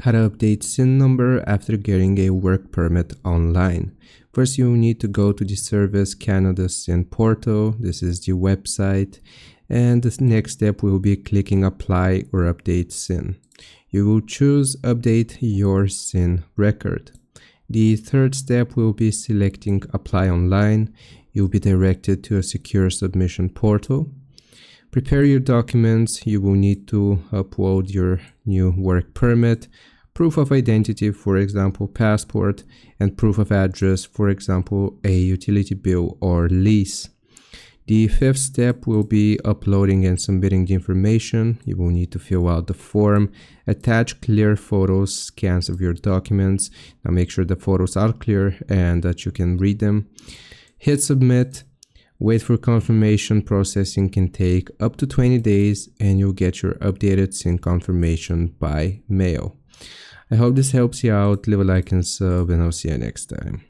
How to update SIN number after getting a work permit online. First, you will need to go to the Service Canada SIN portal. This is the website. And the next step will be clicking Apply or Update SIN. You will choose Update your SIN record. The third step will be selecting Apply Online. You'll be directed to a secure submission portal. Prepare your documents. You will need to upload your new work permit, proof of identity, for example, passport, and proof of address, for example, a utility bill or lease. The fifth step will be uploading and submitting the information. You will need to fill out the form, attach clear photos, scans of your documents. Now make sure the photos are clear and that you can read them. Hit submit. Wait for confirmation. Processing can take up to 20 days and you'll get your updated SIN confirmation by mail. I hope this helps you out. Leave a like and sub and I'll see you next time.